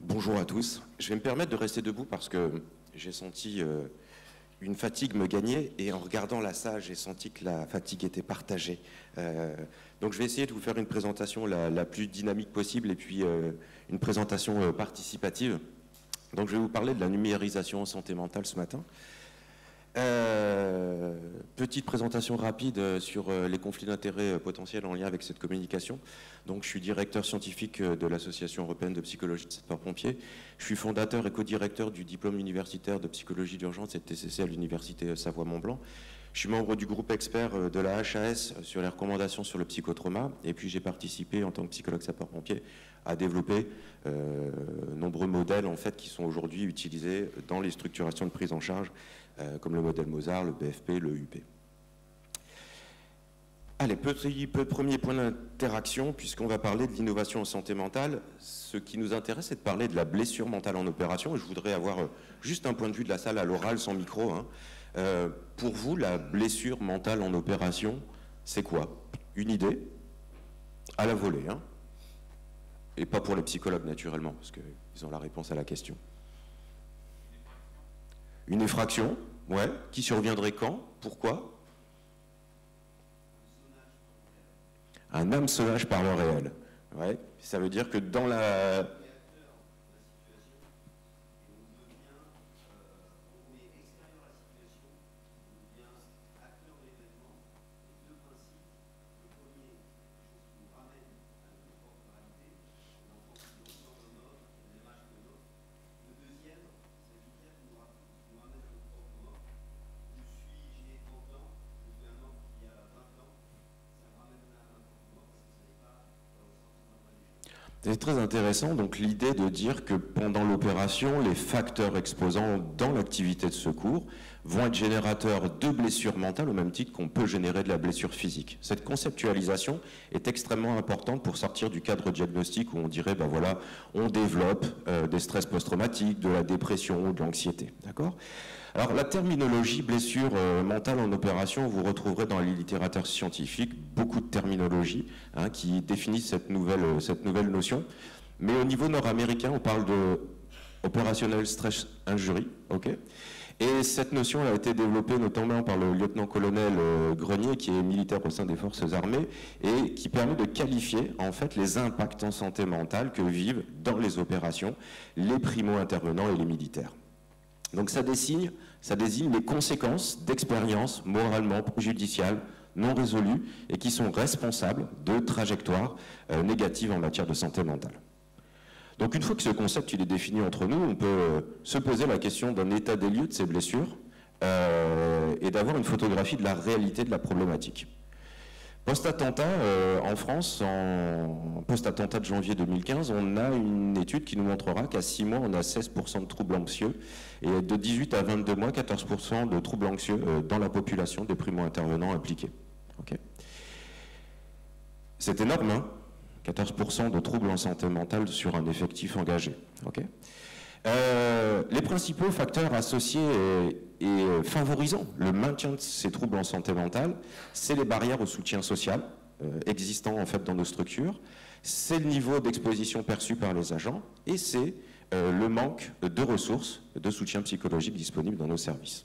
Bonjour à tous. Je vais me permettre de rester debout parce que j'ai senti une fatigue me gagner et en regardant la salle, j'ai senti que la fatigue était partagée. Donc je vais essayer de vous faire une présentation la plus dynamique possible et puis une présentation participative. Donc je vais vous parler de la numérisation en santé mentale ce matin. Petite présentation rapide sur les conflits d'intérêts potentiels en lien avec cette communication. Donc, je suis directeur scientifique de l'Association européenne de psychologie de sapeurs-pompiers. Je suis fondateur et co-directeur du diplôme universitaire de psychologie d'urgence et de TCC à l'université Savoie-Mont-Blanc. Je suis membre du groupe expert de la HAS sur les recommandations sur le psychotrauma. Et puis, j'ai participé en tant que psychologue sapeur-pompier à développer nombreux modèles en fait, qui sont aujourd'hui utilisés dans les structurations de prise en charge, comme le modèle Mozart, le BFP, le UP. Allez, premier point d'interaction, puisqu'on va parler de l'innovation en santé mentale. Ce qui nous intéresse, c'est de parler de la blessure mentale en opération. Et je voudrais avoir juste un point de vue de la salle à l'oral, sans micro. Pour vous, la blessure mentale en opération, c'est quoi? Une idée? À la volée, hein? Et pas pour les psychologues, naturellement, parce qu'ils ont la réponse à la question. Une effraction, ouais. Qui surviendrait quand? Pourquoi? Un hameçonnage par le réel. Ouais. Ça veut dire que dans la... C'est très intéressant, donc l'idée de dire que pendant l'opération, les facteurs exposants dans l'activité de secours vont être générateurs de blessures mentales au même titre qu'on peut générer de la blessure physique. Cette conceptualisation est extrêmement importante pour sortir du cadre diagnostique où on dirait, ben voilà, on développe des stress post-traumatiques, de la dépression ou de l'anxiété, d'accord ? Alors la terminologie blessure mentale en opération, vous retrouverez dans la littérature scientifique beaucoup de terminologie qui définissent cette nouvelle notion. Mais au niveau nord-américain, on parle de opérationnel stress injury, ok. Et cette notion a été développée notamment par le lieutenant-colonel Grenier, qui est militaire au sein des forces armées, et qui permet de qualifier en fait les impacts en santé mentale que vivent dans les opérations les primo-intervenants et les militaires. Donc ça désigne les conséquences d'expériences moralement préjudiciales, non résolues, et qui sont responsables de trajectoires négatives en matière de santé mentale. Donc une fois que ce concept il est défini entre nous, on peut se poser la question d'un état des lieux de ces blessures et d'avoir une photographie de la réalité de la problématique. Post-attentat, en France, en post-attentat de janvier 2015, on a une étude qui nous montrera qu'à 6 mois, on a 16% de troubles anxieux et de 18 à 22 mois, 14% de troubles anxieux dans la population des primo-intervenants impliqués. Okay. C'est énorme, hein, 14% de troubles en santé mentale sur un effectif engagé. Okay. Les principaux facteurs associés et favorisant le maintien de ces troubles en santé mentale, c'est les barrières au soutien social existant en fait dans nos structures, c'est le niveau d'exposition perçu par les agents et c'est le manque de ressources de soutien psychologique disponibles dans nos services.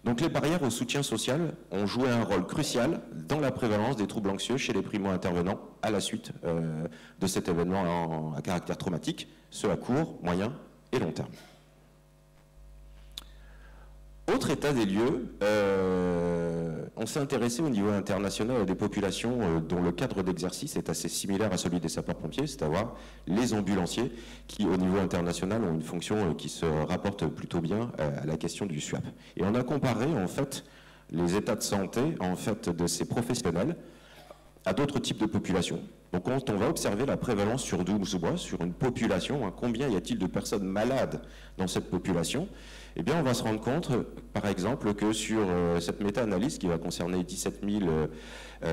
Donc les barrières au soutien social ont joué un rôle crucial dans la prévalence des troubles anxieux chez les primo-intervenants à la suite de cet événement à caractère traumatique, ce à court, moyen et long terme. Autre état des lieux, on s'est intéressé au niveau international à des populations dont le cadre d'exercice est assez similaire à celui des sapeurs-pompiers, c'est-à-dire les ambulanciers qui, au niveau international, ont une fonction qui se rapporte plutôt bien à la question du SWAP. Et on a comparé, en fait, les états de santé, en fait, de ces professionnels à d'autres types de populations. Donc quand on va observer la prévalence sur 12 mois, sur une population, combien y a-t-il de personnes malades dans cette population? Eh bien, on va se rendre compte, par exemple, que sur cette méta-analyse qui va concerner 17 000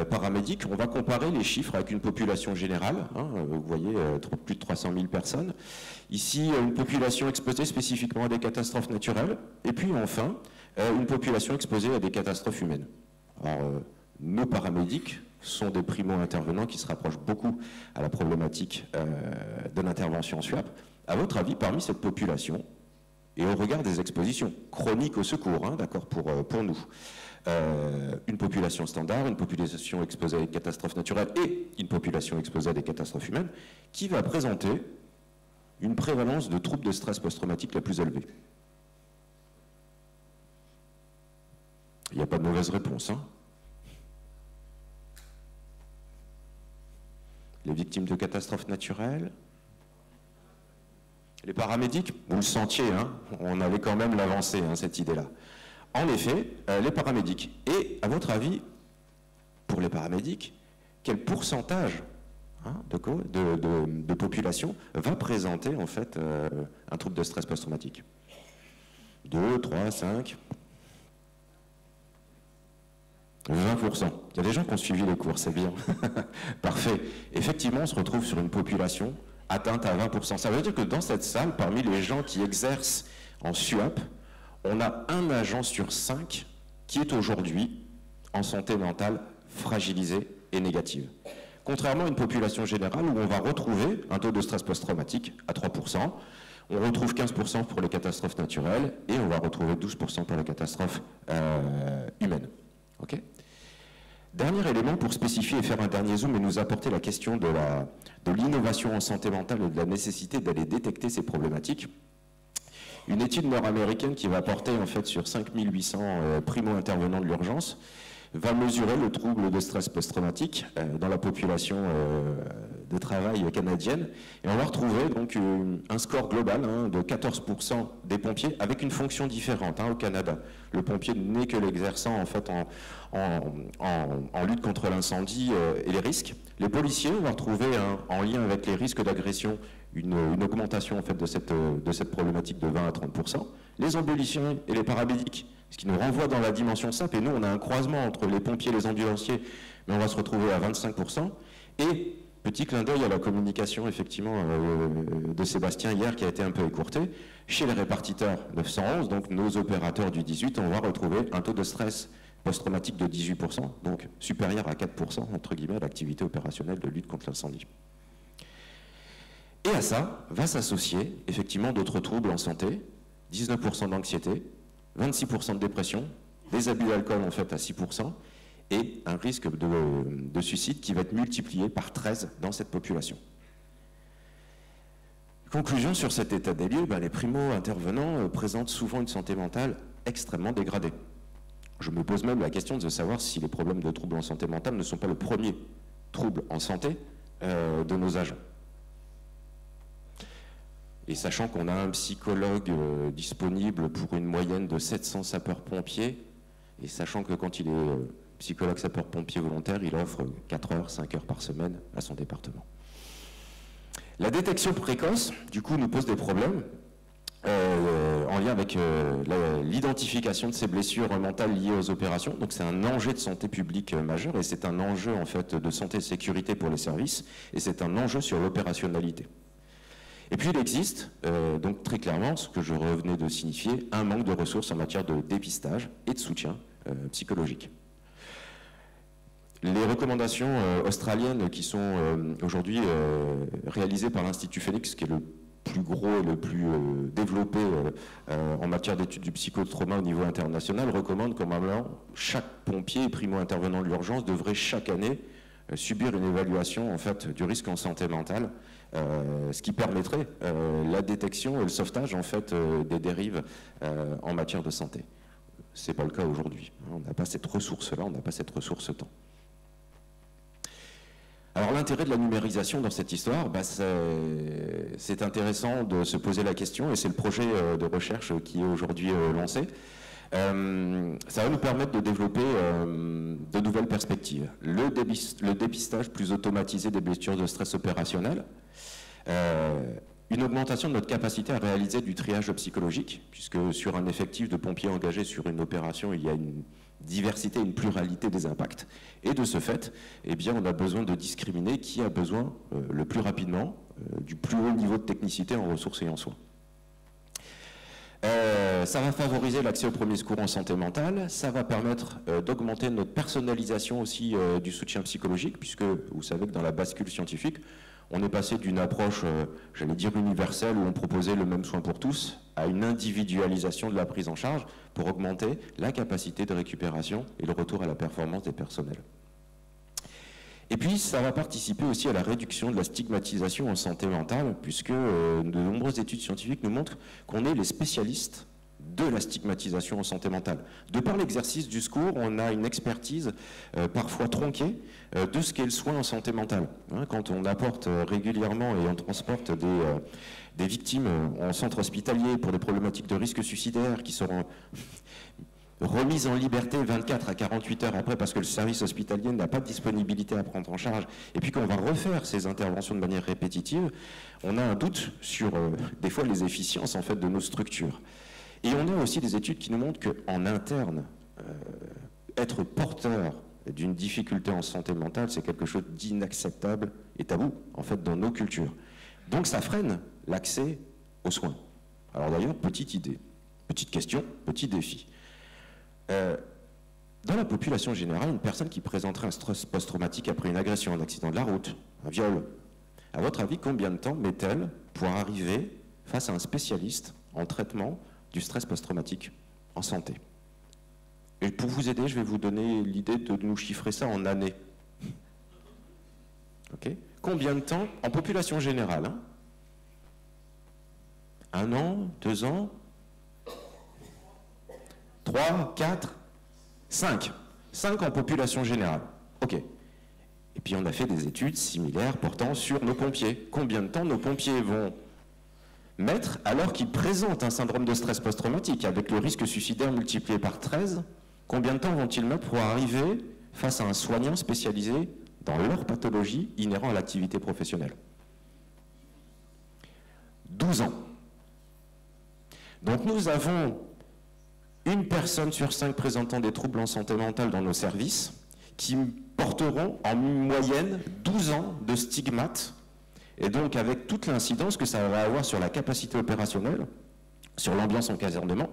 paramédics, on va comparer les chiffres avec une population générale, vous voyez, plus de 300 000 personnes. Ici, une population exposée spécifiquement à des catastrophes naturelles, et puis enfin, une population exposée à des catastrophes humaines. Alors, nos paramédics sont des primo-intervenants qui se rapprochent beaucoup à la problématique de l'intervention en SUAP. À votre avis, parmi cette population, et au regard des expositions chroniques au secours, hein, d'accord, pour nous, une population standard, une population exposée à des catastrophes naturelles et une population exposée à des catastrophes humaines, qui va présenter une prévalence de troubles de stress post-traumatique la plus élevée? Il n'y a pas de mauvaise réponse, hein. Les victimes de catastrophes naturelles? Les paramédics? Vous le sentiez, hein, on avait quand même l'avancée, hein, cette idée-là. En effet, les paramédics. Et à votre avis, pour les paramédics, quel pourcentage, hein, de population va présenter en fait un trouble de stress post-traumatique? 2, 3, 5 20%. Il y a des gens qui ont suivi les cours, c'est bien. Parfait. Effectivement, on se retrouve sur une population atteinte à 20%. Ça veut dire que dans cette salle, parmi les gens qui exercent en SUAP, on a un agent sur 5 qui est aujourd'hui en santé mentale fragilisée et négative. Contrairement à une population générale où on va retrouver un taux de stress post-traumatique à 3%, on retrouve 15% pour les catastrophes naturelles et on va retrouver 12% pour les catastrophes humaines. Okay. Dernier élément pour spécifier et faire un dernier zoom et nous apporter la question de l'innovation en santé mentale et de la nécessité d'aller détecter ces problématiques. Une étude nord-américaine qui va porter en fait sur 5800 primo-intervenants de l'urgence va mesurer le trouble de stress post-traumatique dans la population de travail canadienne. Et on va retrouver donc un score global, hein, de 14% des pompiers avec une fonction différente, hein, au Canada. Le pompier n'est que l'exerçant en fait en lutte contre l'incendie et les risques. Les policiers, on va retrouver en lien avec les risques d'agression une augmentation en fait de cette problématique de 20 à 30%. Les ambulanciers et les paramédics, ce qui nous renvoie dans la dimension SAP, et nous on a un croisement entre les pompiers et les ambulanciers, mais on va se retrouver à 25%. Et petit clin d'œil à la communication effectivement de Sébastien hier qui a été un peu écourtée, chez les répartiteurs 911, donc nos opérateurs du 18, on va retrouver un taux de stress post-traumatique de 18%, donc supérieur à 4% entre guillemets à l'activité opérationnelle de lutte contre l'incendie. Et à ça va s'associer effectivement d'autres troubles en santé, 19% d'anxiété, 26% de dépression, des abus d'alcool en fait à 6%, et un risque de suicide qui va être multiplié par 13 dans cette population. Conclusion sur cet état des lieux, les primo-intervenants présentent souvent une santé mentale extrêmement dégradée. Je me pose même la question de savoir si les problèmes de troubles en santé mentale ne sont pas le premier trouble en santé de nos agents. Et sachant qu'on a un psychologue disponible pour une moyenne de 700 sapeurs-pompiers, et sachant que quand il est psychologue sapeur-pompier volontaire, il offre 4 heures, 5 heures par semaine à son département. La détection précoce, du coup, nous pose des problèmes en lien avec l'identification de ces blessures mentales liées aux opérations. Donc c'est un enjeu de santé publique majeur, et c'est un enjeu en fait de santé et de sécurité pour les services, et c'est un enjeu sur l'opérationnalité. Et puis il existe, donc très clairement, ce que je revenais de signifier, un manque de ressources en matière de dépistage et de soutien psychologique. Les recommandations australiennes qui sont aujourd'hui réalisées par l'Institut Phoenix, qui est le plus gros et le plus développé en matière d'études du psychotrauma au niveau international, recommandent que chaque pompier et primo-intervenant de l'urgence devrait chaque année subir une évaluation en fait, du risque en santé mentale, ce qui permettrait la détection et le sauvetage en fait, des dérives en matière de santé. Ce n'est pas le cas aujourd'hui. On n'a pas cette ressource-là, on n'a pas cette ressource-temps. Alors l'intérêt de la numérisation dans cette histoire, c'est intéressant de se poser la question, et c'est le projet de recherche qui est aujourd'hui lancé. Ça va nous permettre de développer de nouvelles perspectives. Le dépistage plus automatisé des blessures de stress opérationnel, une augmentation de notre capacité à réaliser du triage psychologique, puisque sur un effectif de pompiers engagés sur une opération, il y a une diversité, une pluralité des impacts. Et de ce fait, eh bien, on a besoin de discriminer qui a besoin le plus rapidement du plus haut niveau de technicité en ressources et en soins. Ça va favoriser l'accès aux premiers secours en santé mentale, ça va permettre d'augmenter notre personnalisation aussi du soutien psychologique, puisque vous savez que dans la bascule scientifique, on est passé d'une approche, j'allais dire universelle, où on proposait le même soin pour tous, à une individualisation de la prise en charge pour augmenter la capacité de récupération et le retour à la performance des personnels. Et puis, ça va participer aussi à la réduction de la stigmatisation en santé mentale, puisque de nombreuses études scientifiques nous montrent qu'on est les spécialistes de la stigmatisation en santé mentale. De par l'exercice du secours, on a une expertise parfois tronquée de ce qu'est le soin en santé mentale. Quand on apporte régulièrement et on transporte des victimes en centre hospitalier pour des problématiques de risque suicidaire qui seront remises en liberté 24 à 48 heures après parce que le service hospitalier n'a pas de disponibilité à prendre en charge, et puis qu'on va refaire ces interventions de manière répétitive, on a un doute sur des fois les efficiences en fait de nos structures. Et on a aussi des études qui nous montrent qu'en interne, être porteur d'une difficulté en santé mentale, c'est quelque chose d'inacceptable et tabou, en fait, dans nos cultures. Donc ça freine l'accès aux soins. Alors d'ailleurs, petite idée, petite question, petit défi. Dans la population générale, une personne qui présenterait un stress post-traumatique après une agression, un accident de la route, un viol, à votre avis, combien de temps met-elle pour arriver face à un spécialiste en traitement du stress post-traumatique en santé? Et pour vous aider, je vais vous donner l'idée de nous chiffrer ça en années. Okay. Combien de temps en population générale, hein? 1 an, 2 ans, 3, 4, 5. 5 en population générale. OK. Et puis on a fait des études similaires portant sur nos pompiers. Combien de temps nos pompiers vont mettre, alors qu'ils présentent un syndrome de stress post-traumatique avec le risque suicidaire multiplié par 13, combien de temps vont-ils mettre pour arriver face à un soignant spécialisé dans leur pathologie inhérente à l'activité professionnelle? 12 ans. Donc nous avons une personne sur 5 présentant des troubles en santé mentale dans nos services qui porteront en moyenne 12 ans de stigmates, et donc avec toute l'incidence que ça va avoir sur la capacité opérationnelle, sur l'ambiance en casernement,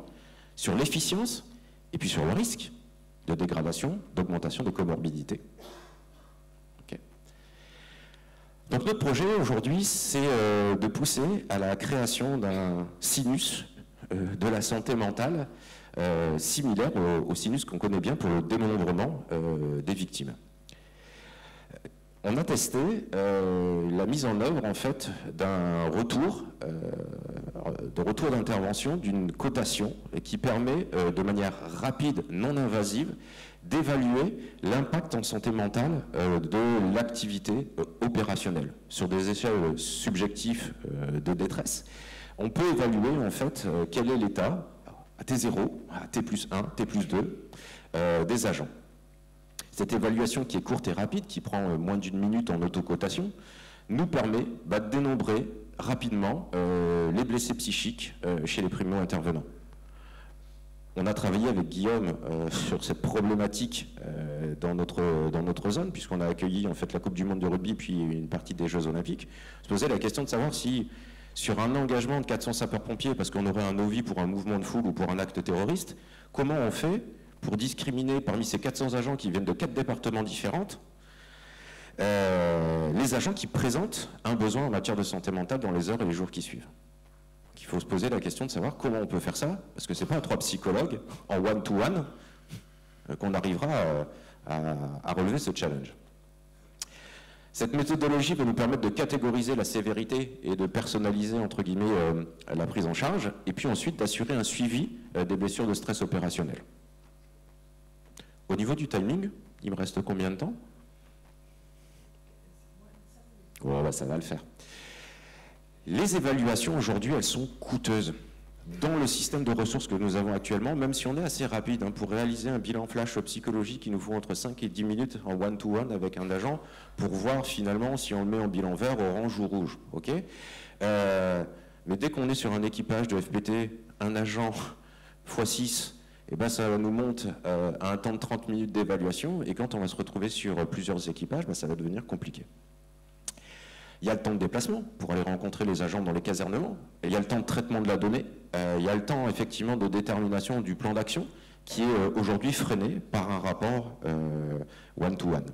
sur l'efficience, et puis sur le risque de dégradation, d'augmentation des comorbidités. Okay. Donc notre projet aujourd'hui, c'est de pousser à la création d'un sinus de la santé mentale similaire au sinus qu'on connaît bien pour le dénombrement des victimes. On a testé la mise en œuvre en fait d'un retour d'intervention, d'une cotation qui permet de manière rapide, non invasive, d'évaluer l'impact en santé mentale de l'activité opérationnelle sur des échelles subjectives de détresse. On peut évaluer en fait quel est l'état à T0, à T+1, T+2 des agents. Cette évaluation qui est courte et rapide, qui prend moins d'1 minute en autocotation, nous permet de dénombrer rapidement les blessés psychiques chez les primo-intervenants. On a travaillé avec Guillaume sur cette problématique dans notre zone, puisqu'on a accueilli en fait la Coupe du Monde de rugby puis une partie des Jeux Olympiques. On se posait la question de savoir si, sur un engagement de 400 sapeurs-pompiers, parce qu'on aurait un OVI pour un mouvement de foule ou pour un acte terroriste, comment on fait pour discriminer parmi ces 400 agents qui viennent de 4 départements différents, les agents qui présentent un besoin en matière de santé mentale dans les heures et les jours qui suivent. Il faut se poser la question de savoir comment on peut faire ça, parce que ce n'est pas à 3 psychologues en one-to-one qu'on arrivera à relever ce challenge. Cette méthodologie va nous permettre de catégoriser la sévérité et de personnaliser, entre guillemets, la prise en charge, et puis ensuite d'assurer un suivi des blessures de stress opérationnel. Au niveau du timing, il me reste combien de temps? Oh, bah ça va le faire. Les évaluations aujourd'hui, elles sont coûteuses. Dans le système de ressources que nous avons actuellement, même si on est assez rapide pour réaliser un bilan flash psychologique, il nous faut entre 5 et 10 minutes en one-to-one avec un agent pour voir finalement si on le met en bilan vert, orange ou rouge. Okay, mais dès qu'on est sur un équipage de FPT, un agent x6, eh ben ça nous monte à un temps de 30 minutes d'évaluation, et quand on va se retrouver sur plusieurs équipages, ça va devenir compliqué. Il y a le temps de déplacement pour aller rencontrer les agents dans les casernements. Et il y a le temps de traitement de la donnée. Il y a le temps effectivement de détermination du plan d'action qui est aujourd'hui freiné par un rapport one-to-one.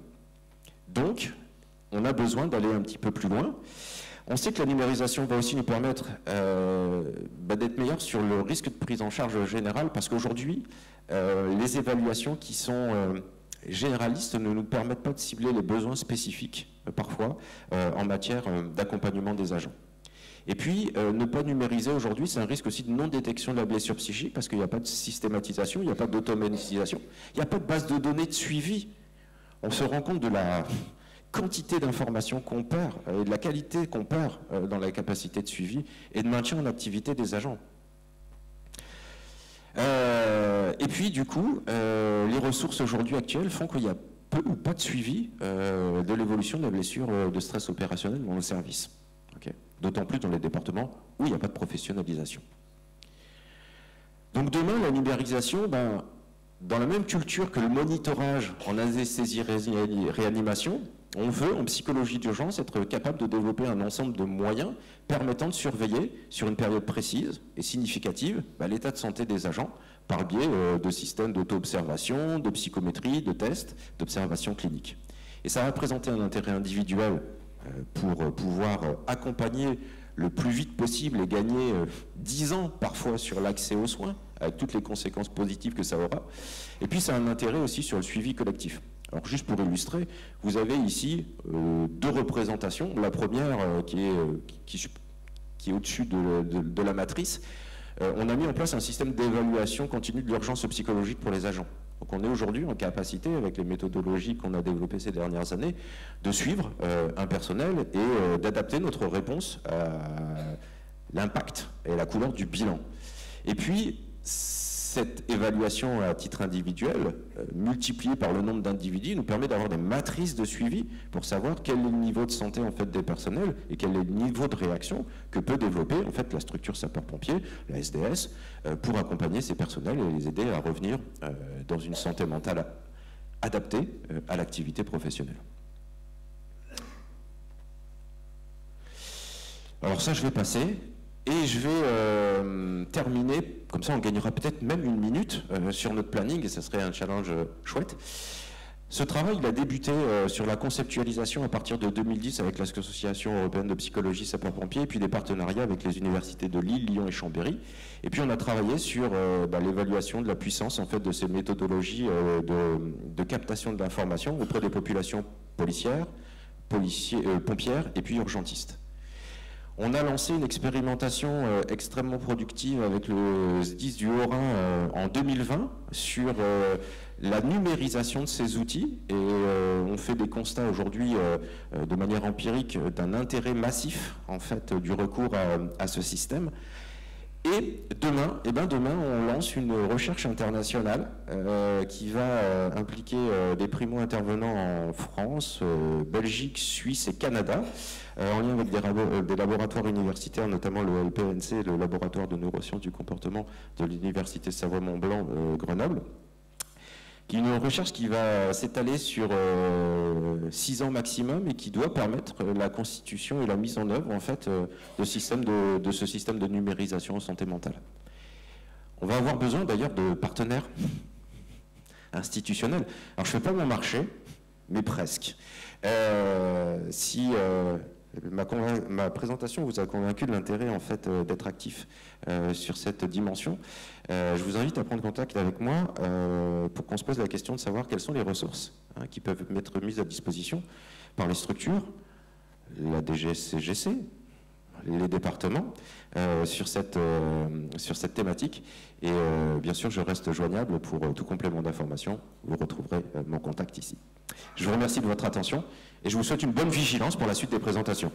Donc, on a besoin d'aller un petit peu plus loin. On sait que la numérisation va aussi nous permettre d'être meilleurs sur le risque de prise en charge générale, parce qu'aujourd'hui, les évaluations qui sont généralistes ne nous permettent pas de cibler les besoins spécifiques, parfois, en matière d'accompagnement des agents. Et puis, ne pas numériser aujourd'hui, c'est un risque aussi de non-détection de la blessure psychique, parce qu'il n'y a pas de systématisation, il n'y a pas d'automatisation, il n'y a pas de base de données de suivi. On se rend compte de la quantité d'informations qu'on perd et de la qualité qu'on perd dans la capacité de suivi et de maintien en activité des agents. Et puis, du coup, les ressources aujourd'hui actuelles font qu'il y a peu ou pas de suivi de l'évolution de la blessure de stress opérationnel dans le service. Okay. D'autant plus dans les départements où il n'y a pas de professionnalisation. Donc demain, la numérisation, dans la même culture que le monitorage en anesthésie-réanimation, on veut, en psychologie d'urgence, être capable de développer un ensemble de moyens permettant de surveiller, sur une période précise et significative, l'état de santé des agents par le biais de systèmes d'auto-observation, de psychométrie, de tests, d'observation clinique. Et ça va présenter un intérêt individuel pour pouvoir accompagner le plus vite possible et gagner 10 ans parfois sur l'accès aux soins, avec toutes les conséquences positives que ça aura. Et puis ça a un intérêt aussi sur le suivi collectif. Alors juste pour illustrer, vous avez ici deux représentations. La première qui est au-dessus de la matrice. On a mis en place un système d'évaluation continue de l'urgence psychologique pour les agents. Donc on est aujourd'hui en capacité, avec les méthodologies qu'on a développées ces dernières années, de suivre un personnel et d'adapter notre réponse à l'impact et la couleur du bilan. Et puis, cette évaluation à titre individuel, multipliée par le nombre d'individus, nous permet d'avoir des matrices de suivi pour savoir quel est le niveau de santé en fait, des personnels et quel est le niveau de réaction que peut développer en fait, la structure sapeur-pompier, la SDS, pour accompagner ces personnels et les aider à revenir dans une santé mentale adaptée à l'activité professionnelle. Alors ça, je vais passer. Et je vais terminer, comme ça on gagnera peut-être même une minute sur notre planning, et ça serait un challenge chouette. Ce travail, il a débuté sur la conceptualisation à partir de 2010 avec l'Association européenne de psychologie sapeurs-pompiers, et puis des partenariats avec les universités de Lille, Lyon et Chambéry. Et puis on a travaillé sur l'évaluation de la puissance en fait, de ces méthodologies de captation de l'information auprès des populations policières, pompières et puis urgentistes. On a lancé une expérimentation extrêmement productive avec le SDIS du Haut-Rhin en 2020 sur la numérisation de ces outils et on fait des constats aujourd'hui de manière empirique d'un intérêt massif en fait du recours à ce système. Et demain, on lance une recherche internationale qui va impliquer des primo-intervenants en France, Belgique, Suisse et Canada, en lien avec des laboratoires universitaires, notamment le LPNC, le laboratoire de neurosciences du comportement de l'Université Savoie-Mont-Blanc, Grenoble, qui est une recherche qui va s'étaler sur 6 ans maximum et qui doit permettre la constitution et la mise en œuvre en fait, de ce système de numérisation en santé mentale. On va avoir besoin d'ailleurs de partenaires institutionnels. Alors je ne fais pas mon marché, mais presque. Si ma présentation vous a convaincu de l'intérêt en fait, d'être actif sur cette dimension, je vous invite à prendre contact avec moi pour qu'on se pose la question de savoir quelles sont les ressources qui peuvent être mises à disposition par les structures, la DGSCGC, les départements sur cette thématique. Et bien sûr, je reste joignable pour tout complément d'information. Vous retrouverez mon contact ici. Je vous remercie de votre attention et je vous souhaite une bonne vigilance pour la suite des présentations.